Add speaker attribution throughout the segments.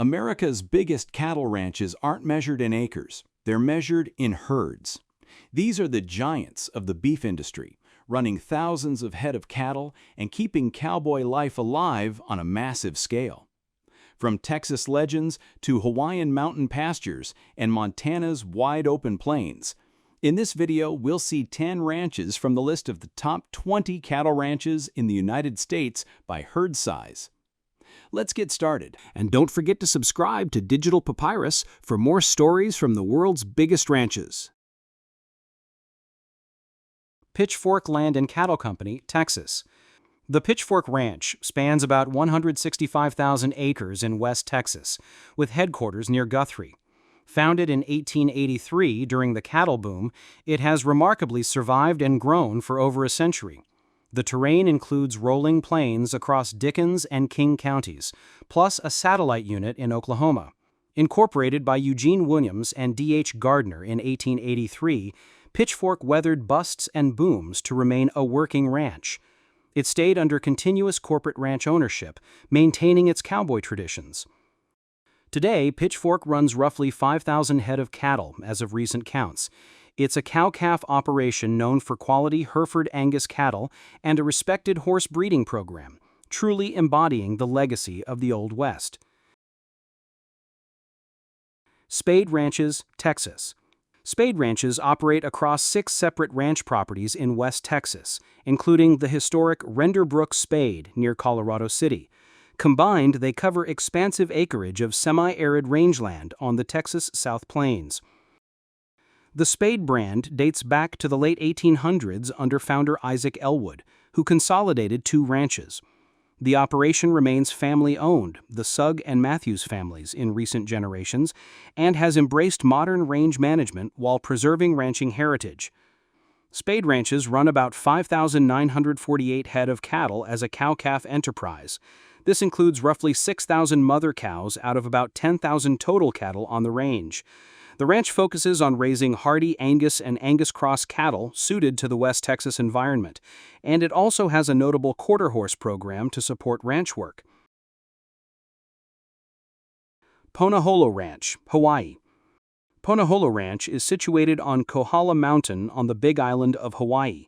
Speaker 1: America's biggest cattle ranches aren't measured in acres, they're measured in herds. These are the giants of the beef industry, running thousands of head of cattle and keeping cowboy life alive on a massive scale. From Texas legends to Hawaiian mountain pastures and Montana's wide-open plains, in this video we'll see 10 ranches from the list of the top 20 cattle ranches in the United States by herd size. Let's get started.
Speaker 2: And don't forget to subscribe to Digital Papyrus for more stories from the world's biggest ranches. Pitchfork Land and Cattle Company, Texas. The Pitchfork Ranch spans about 165,000 acres in West Texas, with headquarters near Guthrie. Founded in 1883 during the cattle boom, it has remarkably survived and grown for over a century. The terrain includes rolling plains across Dickens and King counties, plus a satellite unit in Oklahoma. Incorporated by Eugene Williams and D.H. Gardner in 1883, Pitchfork weathered busts and booms to remain a working ranch. It stayed under continuous corporate ranch ownership, maintaining its cowboy traditions. Today, Pitchfork runs roughly 5,000 head of cattle as of recent counts. It's a cow-calf operation known for quality Hereford Angus cattle and a respected horse breeding program, truly embodying the legacy of the Old West. Spade Ranches, Texas. Spade Ranches operate across 6 separate ranch properties in West Texas, including the historic Renderbrook Spade near Colorado City. Combined, they cover expansive acreage of semi-arid rangeland on the Texas South Plains. The Spade brand dates back to the late 1800s under founder Isaac Elwood, who consolidated 2 ranches. The operation remains family-owned, the Sugg and Matthews families, in recent generations, and has embraced modern range management while preserving ranching heritage. Spade Ranches run about 5,948 head of cattle as a cow-calf enterprise. This includes roughly 6,000 mother cows out of about 10,000 total cattle on the range. The ranch focuses on raising hardy Angus and Angus Cross cattle suited to the West Texas environment, and it also has a notable quarter-horse program to support ranch work. Ponoholo Ranch, Hawaii. Ponoholo Ranch is situated on Kohala Mountain on the Big Island of Hawaii.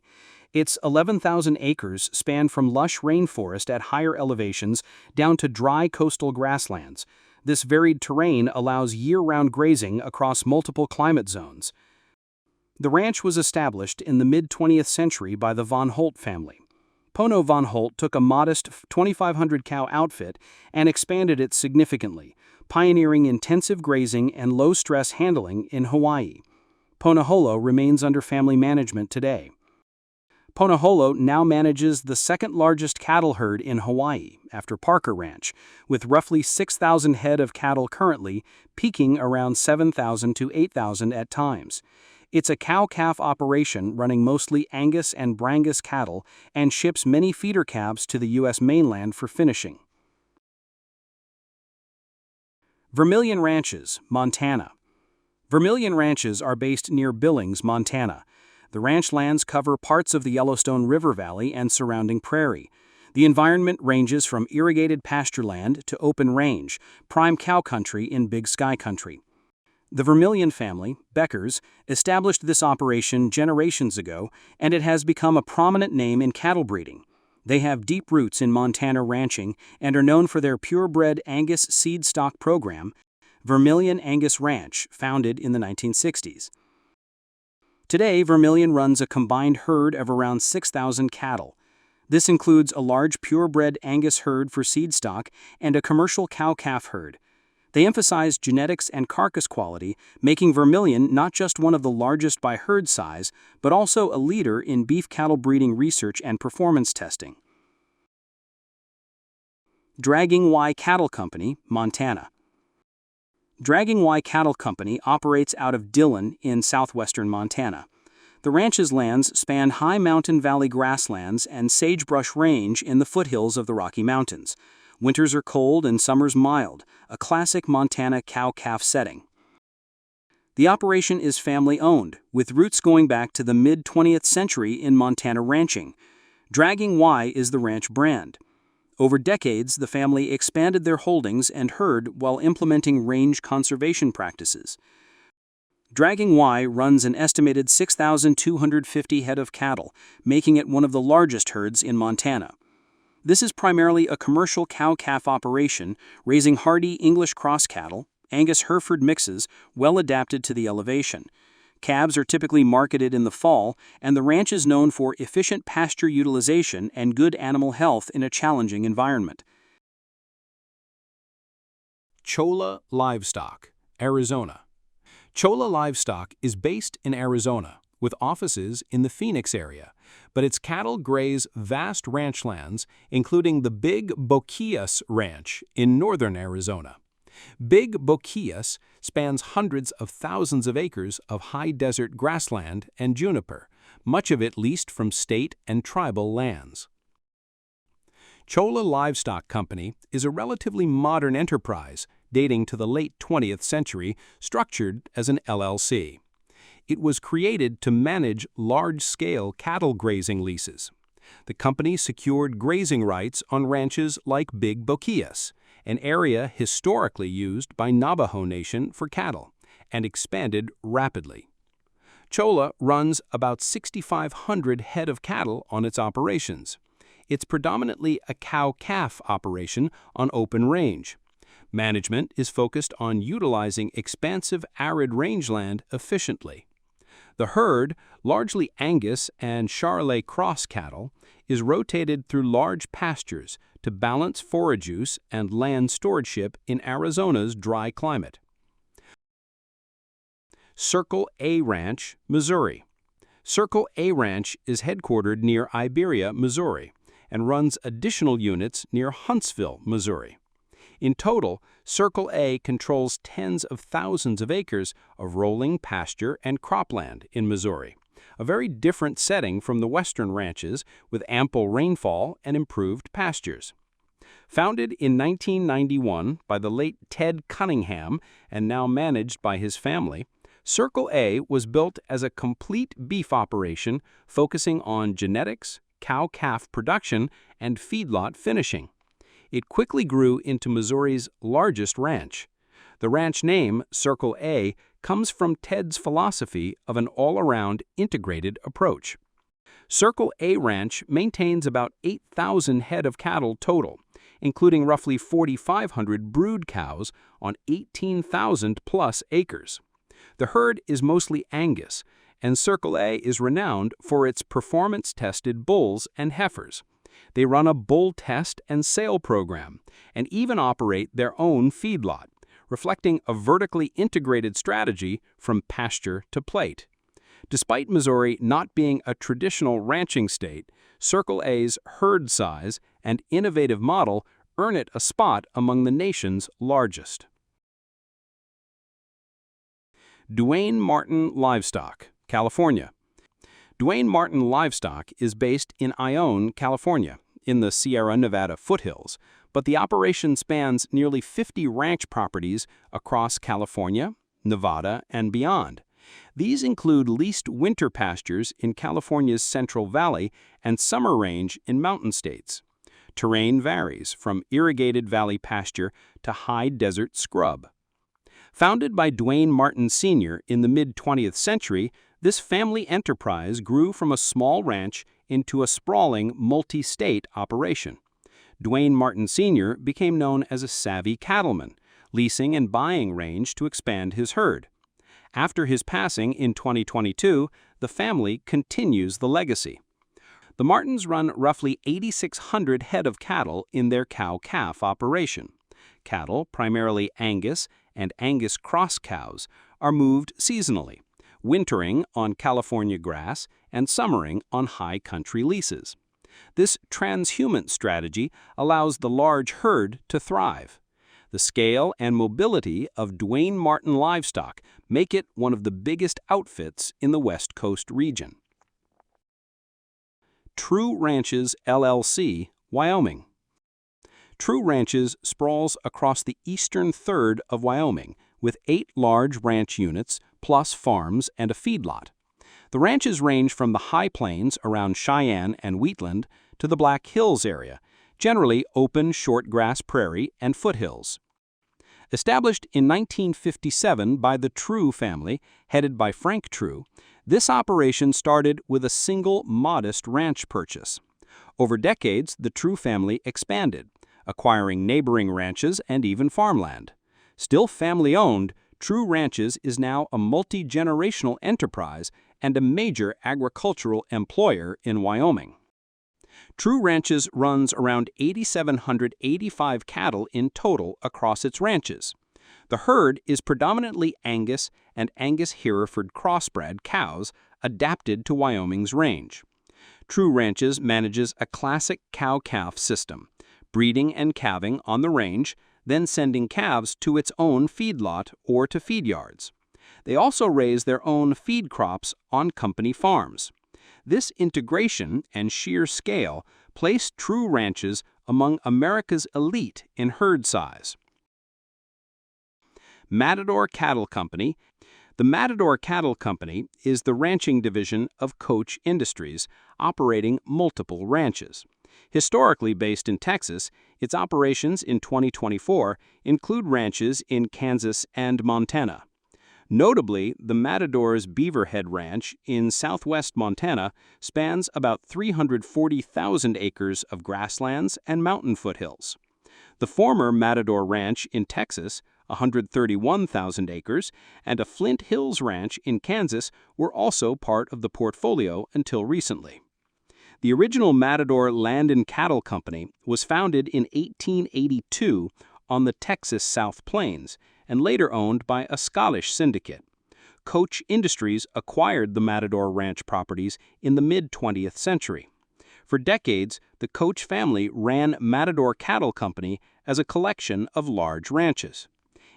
Speaker 2: Its 11,000 acres span from lush rainforest at higher elevations down to dry coastal grasslands. This varied terrain allows year-round grazing across multiple climate zones. The ranch was established in the mid-20th century by the Von Holt family. Pono Von Holt took a modest 2,500 cow outfit and expanded it significantly, pioneering intensive grazing and low-stress handling in Hawaii. Ponoholo remains under family management today. Ponoholo now manages the second-largest cattle herd in Hawaii, after Parker Ranch, with roughly 6,000 head of cattle currently, peaking around 7,000 to 8,000 at times. It's a cow-calf operation running mostly Angus and Brangus cattle and ships many feeder calves to the U.S. mainland for finishing. Vermilion Ranches, Montana. Vermilion Ranches are based near Billings, Montana. The ranch lands cover parts of the Yellowstone River Valley and surrounding prairie. The environment ranges from irrigated pasture land to open range, prime cow country in Big Sky country. The Vermilion family, Beckers, established this operation generations ago, and it has become a prominent name in cattle breeding. They have deep roots in Montana ranching and are known for their purebred Angus seed stock program, Vermilion Angus Ranch, founded in the 1960s. Today, Vermilion runs a combined herd of around 6,000 cattle. This includes a large purebred Angus herd for seed stock and a commercial cow-calf herd. They emphasize genetics and carcass quality, making Vermilion not just one of the largest by herd size, but also a leader in beef cattle breeding research and performance testing. Dragging Y Cattle Company, Montana. Dragging Y Cattle Company operates out of Dillon in southwestern Montana. The ranch's lands span high mountain valley grasslands and sagebrush range in the foothills of the Rocky Mountains. Winters are cold and summers mild, a classic Montana cow-calf setting. The operation is family-owned, with roots going back to the mid-20th century in Montana ranching. Dragging Y is the ranch brand. Over decades, the family expanded their holdings and herd while implementing range conservation practices. Dragging Y runs an estimated 6,250 head of cattle, making it one of the largest herds in Montana. This is primarily a commercial cow-calf operation, raising hardy English cross cattle, Angus Hereford mixes, well adapted to the elevation. Calves are typically marketed in the fall, and the ranch is known for efficient pasture utilization and good animal health in a challenging environment.
Speaker 1: Cholla Livestock, Arizona. Cholla Livestock is based in Arizona, with offices in the Phoenix area, but its cattle graze vast ranchlands, including the Big Boquillas Ranch in northern Arizona. Big Boquillas spans hundreds of thousands of acres of high desert grassland and juniper, much of it leased from state and tribal lands. Cholla Livestock Company is a relatively modern enterprise dating to the late 20th century, structured as an LLC. It was created to manage large-scale cattle grazing leases. The company secured grazing rights on ranches like Big Boquillas, an area historically used by Navajo Nation for cattle, and expanded rapidly. Cholla runs about 6,500 head of cattle on its operations. It's predominantly a cow-calf operation on open range. Management is focused on utilizing expansive arid rangeland efficiently. The herd, largely Angus and Charolais cross cattle, is rotated through large pastures to balance forage use and land stewardship in Arizona's dry climate. Circle A Ranch, Missouri. Circle A Ranch is headquartered near Iberia, Missouri, and runs additional units near Huntsville, Missouri. In total, Circle A controls tens of thousands of acres of rolling pasture and cropland in Missouri, a very different setting from the western ranches with ample rainfall and improved pastures. Founded in 1991 by the late Ted Cunningham and now managed by his family, Circle A was built as a complete beef operation focusing on genetics, cow-calf production, and feedlot finishing. It quickly grew into Missouri's largest ranch. The ranch name, Circle A, comes from Ted's philosophy of an all-around integrated approach. Circle A Ranch maintains about 8,000 head of cattle total, including roughly 4,500 brood cows on 18,000-plus acres. The herd is mostly Angus, and Circle A is renowned for its performance-tested bulls and heifers. They run a bull test and sale program, and even operate their own feedlot, reflecting a vertically integrated strategy from pasture to plate. Despite Missouri not being a traditional ranching state, Circle A's herd size and innovative model earn it a spot among the nation's largest. Dwayne Martin Livestock, California. Dwayne Martin Livestock is based in Ione, California, in the Sierra Nevada foothills, but the operation spans nearly 50 ranch properties across California, Nevada, and beyond. These include leased winter pastures in California's Central Valley and summer range in mountain states. Terrain varies from irrigated valley pasture to high desert scrub. Founded by Dwayne Martin Sr. in the mid-20th century, this family enterprise grew from a small ranch into a sprawling multi-state operation. Dwayne Martin Sr. became known as a savvy cattleman, leasing and buying range to expand his herd. After his passing in 2022, the family continues the legacy. The Martins run roughly 8,600 head of cattle in their cow-calf operation. Cattle, primarily Angus and Angus cross cows, are moved seasonally, wintering on California grass and summering on high country leases. This transhumant strategy allows the large herd to thrive. The scale and mobility of Dwayne Martin Livestock make it one of the biggest outfits in the West Coast region. True Ranches LLC, Wyoming. True Ranches sprawls across the eastern third of Wyoming, with 8 large ranch units, plus farms and a feedlot. The ranches range from the high plains around Cheyenne and Wheatland to the Black Hills area,
Speaker 2: generally open short-grass prairie and foothills. Established in 1957 by the True family, headed by Frank True, this operation started with a single modest ranch purchase. Over decades, the True family expanded, acquiring neighboring ranches and even farmland. Still family-owned, True Ranches is now a multi-generational enterprise and a major agricultural employer in Wyoming. True Ranches runs around 8,785 cattle in total across its ranches. The herd is predominantly Angus and Angus-Hereford crossbred cows adapted to Wyoming's range. True Ranches manages a classic cow-calf system, breeding and calving on the range, then sending calves to its own feedlot or to feed yards. They also raise their own feed crops on company farms. This integration and sheer scale place True Ranches among America's elite in herd size. Matador Cattle Company. The Matador Cattle Company is the ranching division of Koch Industries, operating multiple ranches. Historically based in Texas, its operations in 2024 include ranches in Kansas and Montana. Notably, the Matador's Beaverhead Ranch in southwest Montana spans about 340,000 acres of grasslands and mountain foothills. The former Matador Ranch in Texas, 131,000 acres, and a Flint Hills Ranch in Kansas were also part of the portfolio until recently. The original Matador Land and Cattle Company was founded in 1882 on the Texas South Plains and later owned by a Scottish syndicate. Koch Industries acquired the Matador Ranch properties in the mid-20th century. For decades, the Koch family ran Matador Cattle Company as a collection of large ranches.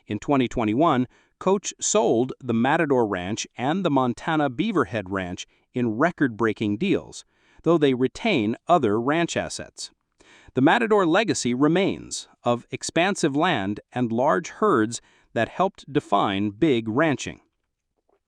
Speaker 2: In 2021, Koch sold the Matador Ranch and the Montana Beaverhead Ranch in record-breaking deals, though they retain other ranch assets. The Matador legacy remains of expansive land and large herds that helped define big ranching.